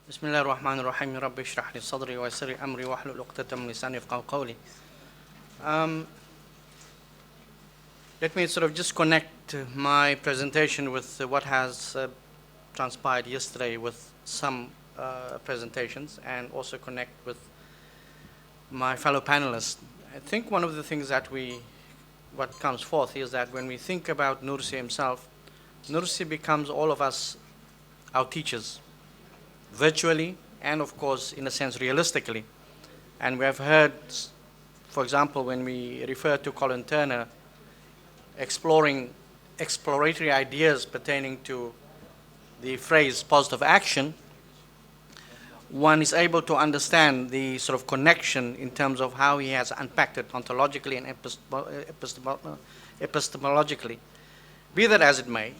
بسم الله الرحمن الرحيم رب اشرح لي صدري ويسر لي أمري واحلل عقدة من لساني يفقهوا قولي. Let me sort of just connect my presentation with what has transpired yesterday with some presentations, and also connect with my fellow panelists. I think one of the things that what comes forth is that when we think about Nursi himself, Nursi becomes all of us our teachers, virtually and of course in a sense realistically. And we have heard, for example, when we refer to Colin Turner exploring exploratory ideas pertaining to the phrase positive action, one is able to understand the sort of connection in terms of how he has unpacked it ontologically and epistemologically. Be that as it may,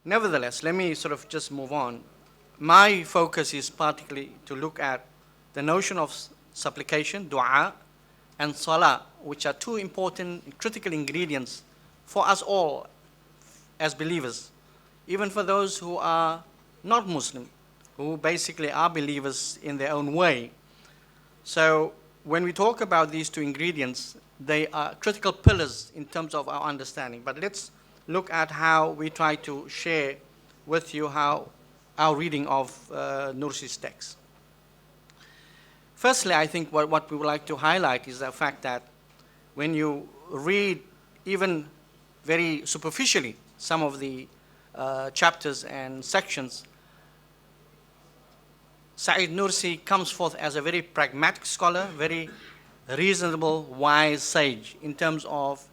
nevertheless, let me sort of just move on. My focus is particularly to look at the notion of supplication, dua, and salah, which are two important critical ingredients for us all as believers, even for those who are not Muslim, who basically are believers in their own way. So when we talk about these two ingredients, they are critical pillars in terms of our understanding. But let's look at how we try to share with you how our reading of Nursi's text. Firstly, I think what we would like to highlight is the fact that when you read even very superficially some of the chapters and sections, Said Nursi comes forth as a very pragmatic scholar, very reasonable, wise sage in terms of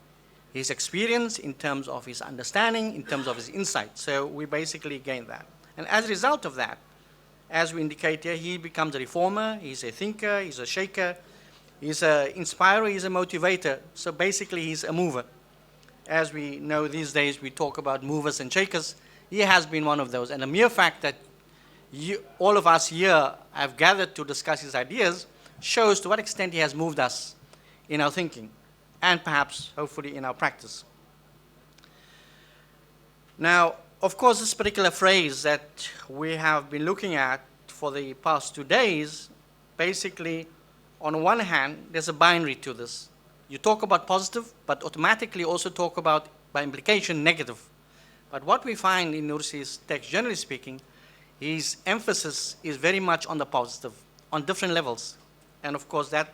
his experience, in terms of his understanding, in terms of his insight. So we basically gain that. And as a result of that, as we indicate here, he becomes a reformer, he's a thinker, he's a shaker, he's an inspirer, he's a motivator. So basically he's a mover. As we know these days, we talk about movers and shakers. He has been one of those. And the mere fact that all of us here have gathered to discuss his ideas shows to what extent he has moved us in our thinking and perhaps, hopefully, in our practice. Now, of course, this particular phrase that we have been looking at for the past 2 days, basically, on one hand, there's a binary to this. You talk about positive, but automatically also talk about, by implication, negative. But what we find in Nursi's text, generally speaking, his emphasis is very much on the positive, on different levels. And of course, that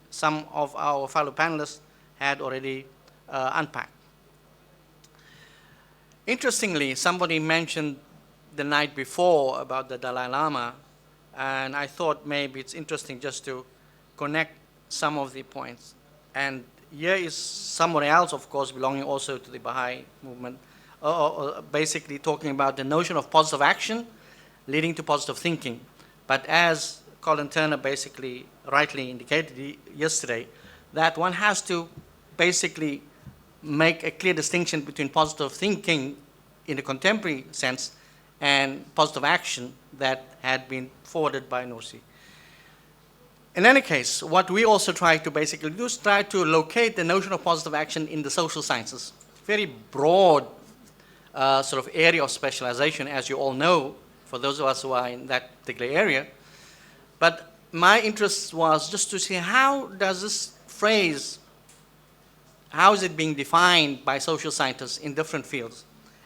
some of our fellow panelists had already unpacked. Interestingly, somebody mentioned the night before about the Dalai Lama, and I thought maybe it's interesting just to connect some of the points. And here is somewhere else, of course, belonging also to the Baha'i movement, basically talking about the notion of positive action leading to positive thinking. But as Colin Turner basically rightly indicated yesterday, that one has to basically make a clear distinction between positive thinking in a contemporary sense and positive action that had been forwarded by Nursi. In any case, what we also try to basically do is try to locate the notion of positive action in the social sciences. Very broad sort of area of specialization, as you all know, for those of us who are in that particular area. But my interest was just to see how does this phrase, how is it being defined by social scientists in different fields?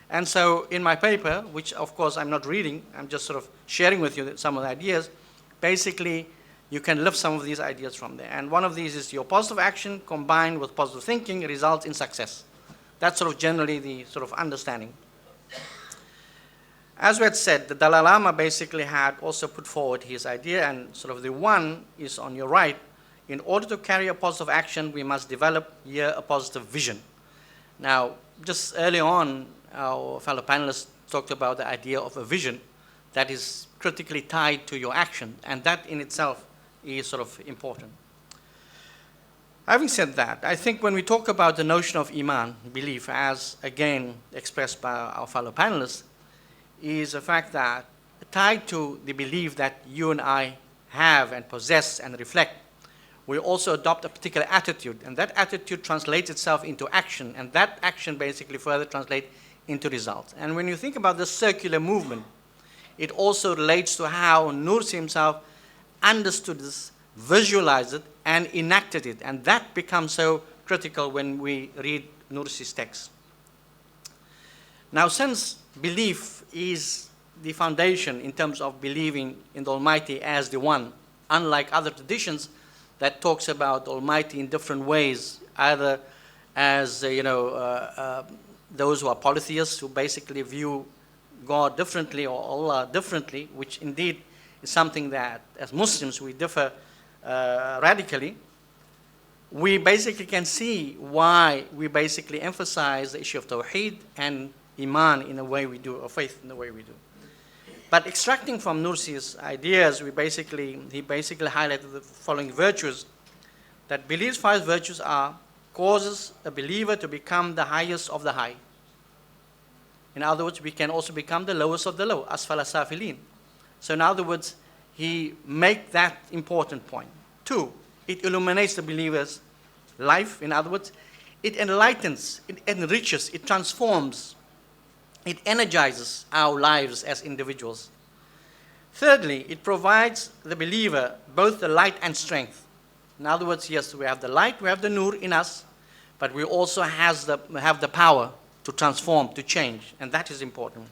And so in my paper, which of course I'm not reading, I'm just sort of sharing with you some of the ideas, basically you can lift some of these ideas from there. And one of these is your positive action combined with positive thinking results in success. That's sort of generally the sort of understanding. As we had said, the Dalai Lama basically had also put forward his idea, and sort of the one is on your right. In order to carry a positive action, we must develop here a positive vision. Now, just early on, our fellow panelists talked about the idea of a vision that is critically tied to your action, and that in itself is sort of important. Having said that, I think when we talk about the notion of Iman, belief, as again expressed by our fellow panelists, is the fact that tied to the belief that you and I have and possess and reflect, we also adopt a particular attitude, and that attitude translates itself into action, and that action basically further translates into results. And when you think about this circular movement, it also relates to how Nursi himself understood this, visualized it, and enacted it. And that becomes so critical when we read Nursi's text. Now, since belief is the foundation in terms of believing in the Almighty as the One, unlike other traditions that talks about the Almighty in different ways, either as those who are polytheists, who basically view God differently or Allah differently, which indeed is something that as Muslims we differ radically. We basically can see why we basically emphasize the issue of Tawheed and Iman in the way we do, or faith in the way we do. But extracting from Nursi's ideas, he basically highlighted the following virtues, that belief's 5 virtues are: causes a believer to become the highest of the high. In other words, we can also become the lowest of the low, asfala safilin. So in other words, he make that important point. 2, it illuminates the believer's life. In other words, it enlightens, it enriches, it transforms, it energizes our lives as individuals. Thirdly, it provides the believer both the light and strength. In other words, yes, we have the light, we have the nur in us, but we also have the power to transform, to change, and that is important.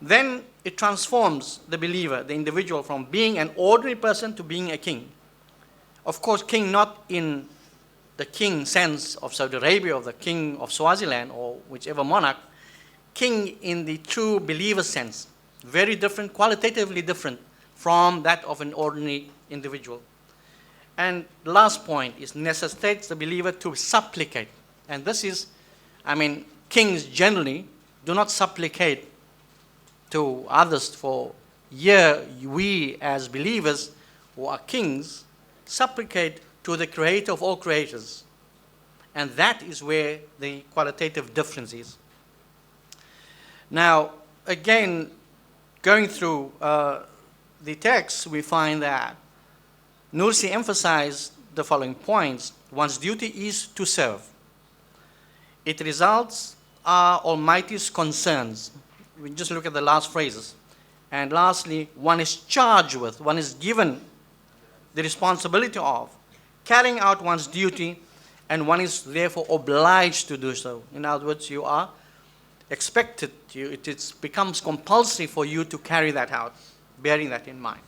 Then it transforms the believer, the individual, from being an ordinary person to being a king. Of course, king not in the king sense of Saudi Arabia or the king of Swaziland or whichever monarch, king in the true believer sense, very different, qualitatively different from that of an ordinary individual. And the last point is necessitates the believer to supplicate. And this is, kings generally do not supplicate to others for here we as believers who are kings supplicate to the creator of all creators. And that is where the qualitative difference is. Now, again, going through the text, we find that Nursi emphasized the following points. One's duty is to serve. It results are Almighty's concerns. We just look at the last phrases. And lastly, one is charged with, one is given the responsibility of carrying out one's duty, and one is therefore obliged to do so. In other words, you are expected, it becomes compulsory for you to carry that out, bearing that in mind.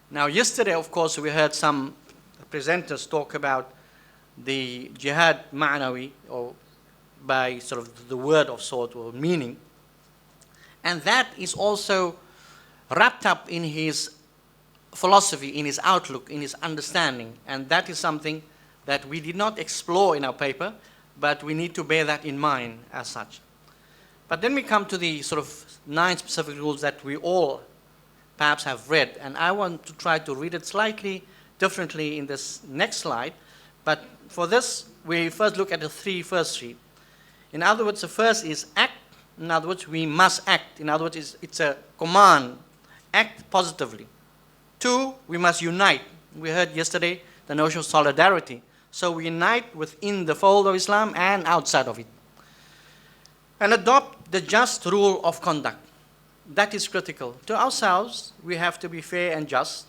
Now, yesterday, of course, we heard some presenters talk about the jihad ma'nawi, or by sort of the word of sort or meaning. And that is also wrapped up in his philosophy, in his outlook, in his understanding. And that is something that we did not explore in our paper, but we need to bear that in mind as such. But then we come to the sort of 9 specific rules that we all perhaps have read. And I want to try to read it slightly differently in this next slide. But for this, we first look at the first three. In other words, the first is act. In other words, we must act. In other words, it's a command. Act positively. 2, we must unite. We heard yesterday the notion of solidarity. So we unite within the fold of Islam and outside of it. And adopt the just rule of conduct. That is critical. To ourselves, we have to be fair and just.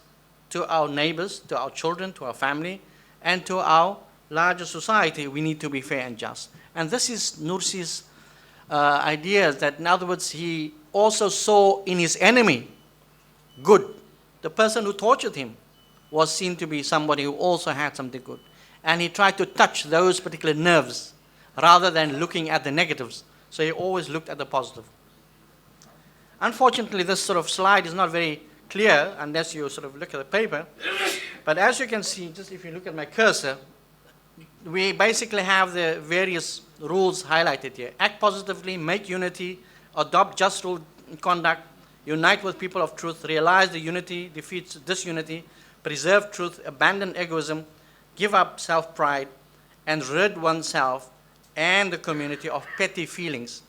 To our neighbors, to our children, to our family, and to our larger society, we need to be fair and just. And this is Nursi's idea, that in other words, he also saw in his enemy good. The person who tortured him was seen to be somebody who also had something good. And he tried to touch those particular nerves rather than looking at the negatives. So he always looked at the positive. Unfortunately, this sort of slide is not very clear unless you sort of look at the paper. But as you can see, just if you look at my cursor, we basically have the various rules highlighted here. Act positively, make unity, adopt just rule conduct, unite with people of truth, realize the unity defeats disunity, preserve truth, abandon egoism, give up self-pride, and rid oneself and the community of petty feelings.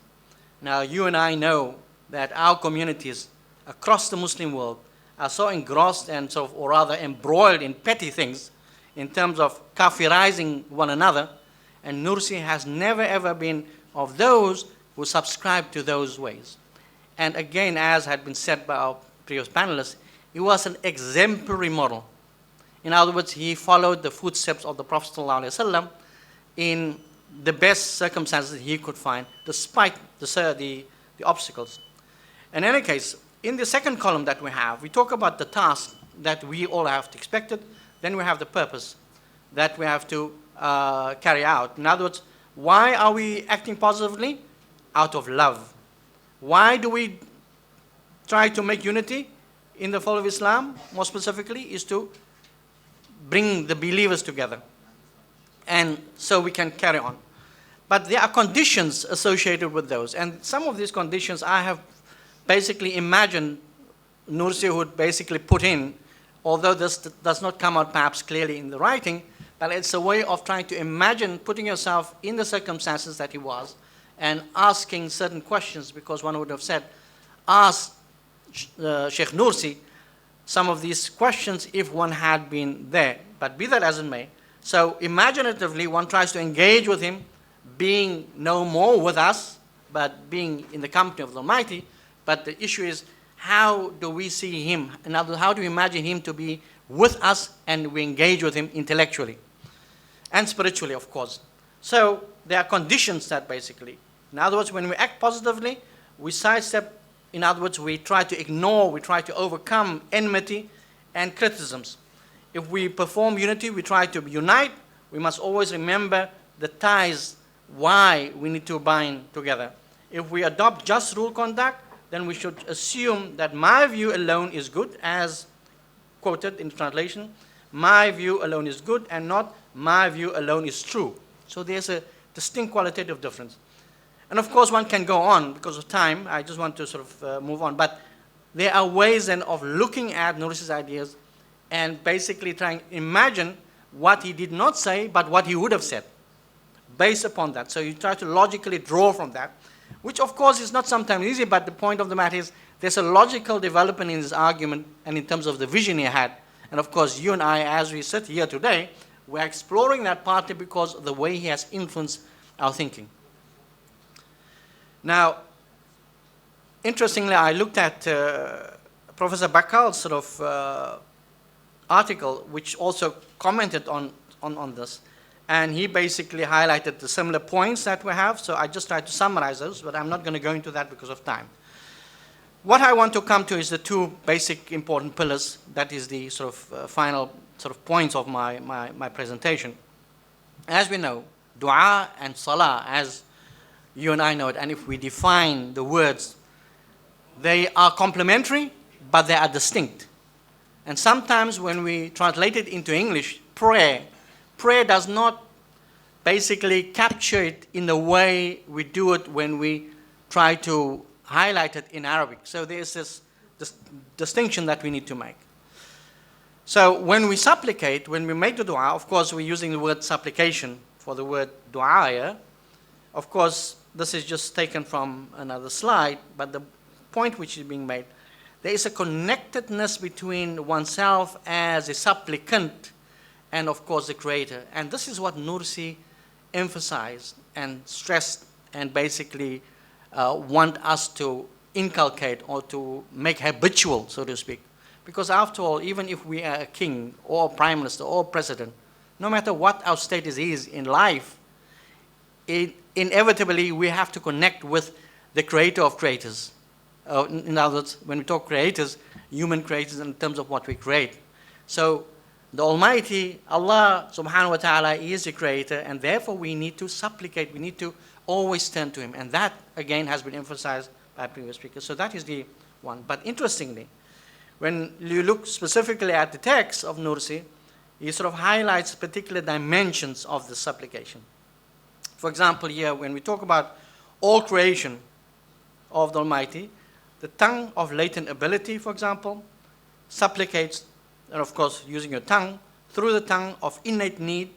Now, you and I know that our communities across the Muslim world are so engrossed and sort of, or rather embroiled in petty things in terms of kafirizing one another, and Nursi has never ever been of those who subscribe to those ways. And again, as had been said by our previous panelists, he was an exemplary model. In other words, he followed the footsteps of the Prophet ﷺ in the best circumstances he could find, despite the obstacles. In any case, in the second column that we talk about the task that we all have to expect it, then we have the purpose that we have to carry out. In other words, why are we acting positively? Out of love. Why do we try to make unity in the fold of Islam? More specifically, is to bring the believers together, and so we can carry on. But there are conditions associated with those, and some of these conditions I have basically imagined Nursi would basically put in, although this does not come out perhaps clearly in the writing, but it's a way of trying to imagine putting yourself in the circumstances that he was and asking certain questions, because one would have said, ask Sheikh Nursi some of these questions if one had been there. But be that as it may, so imaginatively one tries to engage with him, being no more with us, but being in the company of the Almighty. But the issue is, how do we see him? In other words, how do we imagine him to be with us and we engage with him intellectually and spiritually, of course. So there are conditions that basically, in other words, when we act positively, we sidestep. In other words, we try to ignore, we try to overcome enmity and criticisms. If we perform unity, we try to unite. We must always remember the ties, why we need to bind together. If we adopt just rule conduct, then we should assume that my view alone is good, as quoted in translation. My view alone is good, and not my view alone is true. So there's a distinct qualitative difference. And of course, one can go on because of time. I just want to sort of move on. But there are ways then of looking at Nursi's ideas and basically trying to imagine what he did not say, but what he would have said based upon that. So you try to logically draw from that, which of course is not sometimes easy, but the point of the matter is there's a logical development in his argument and in terms of the vision he had. And of course, you and I, as we sit here today, we're exploring that partly because of the way he has influenced our thinking. Now, interestingly, I looked at Professor Bakal's sort of article, which also commented on this. And he basically highlighted the similar points that we have. So I just tried to summarize those, but I'm not going to go into that because of time. What I want to come to is the two basic important pillars. That is the sort of final sort of points of my presentation. As we know, dua and salah, as you and I know it, and if we define the words, they are complementary, but they are distinct. And sometimes when we translate it into English, prayer does not basically capture it in the way we do it when we try to highlight it in Arabic. So there's this distinction that we need to make. So when we supplicate, when we make the dua, of course we're using the word supplication for the word dua here. Of course, this is just taken from another slide, but the point which is being made, there is a connectedness between oneself as a supplicant and of course the Creator. And this is what Nursi emphasized and stressed and basically want us to inculcate or to make habitual, so to speak. Because after all, even if we are a king or a prime minister or president, no matter what our status is in life, inevitably we have to connect with the Creator of creators. In other words, when we talk creators, human creators in terms of what we create. So the Almighty, Allah subhanahu wa ta'ala is the Creator, and therefore we need to supplicate, we need to always turn to Him. And that, again, has been emphasized by previous speakers. So that is the one. But interestingly, when you look specifically at the text of Nursi, he sort of highlights particular dimensions of the supplication. For example, here, when we talk about all creation of the Almighty, the tongue of latent ability, for example, supplicates, and of course, using your tongue, through the tongue of innate need.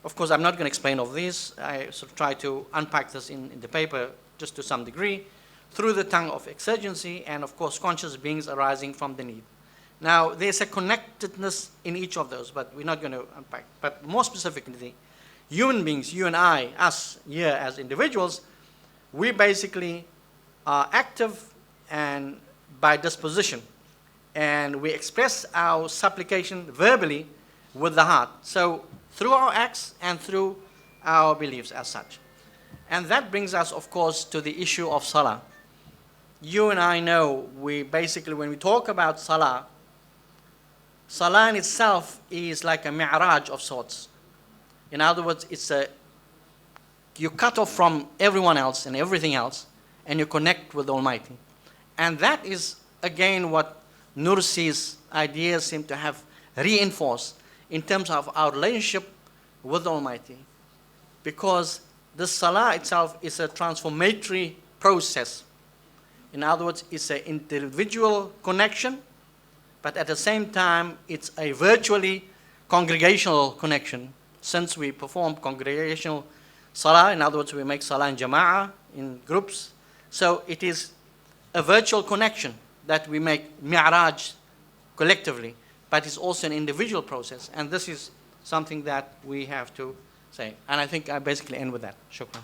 Of course, I'm not going to explain all this. I sort of try to unpack this in the paper just to some degree. Through the tongue of exigency, and of course, conscious beings arising from the need. Now, there's a connectedness in each of those, but we're not going to unpack. But more specifically, human beings, you and I, us here as individuals, we basically are active and by disposition. And we express our supplication verbally with the heart. So through our acts and through our beliefs as such. And that brings us, of course, to the issue of salah. You and I know, we basically, when we talk about salah, salah in itself is like a mi'raj of sorts. In other words, you cut off from everyone else and everything else, and you connect with the Almighty. And that is, again, what Nursi's ideas seem to have reinforced in terms of our relationship with the Almighty. Because the salah itself is a transformatory process. In other words, it's an individual connection, but at the same time, it's a virtually congregational connection. Since we perform congregational salah, in other words, we make salah in jama'ah, in groups. So it is a virtual connection that we make mi'raj collectively, but it's also an individual process. And this is something that we have to say. And I think I basically end with that. Shukran.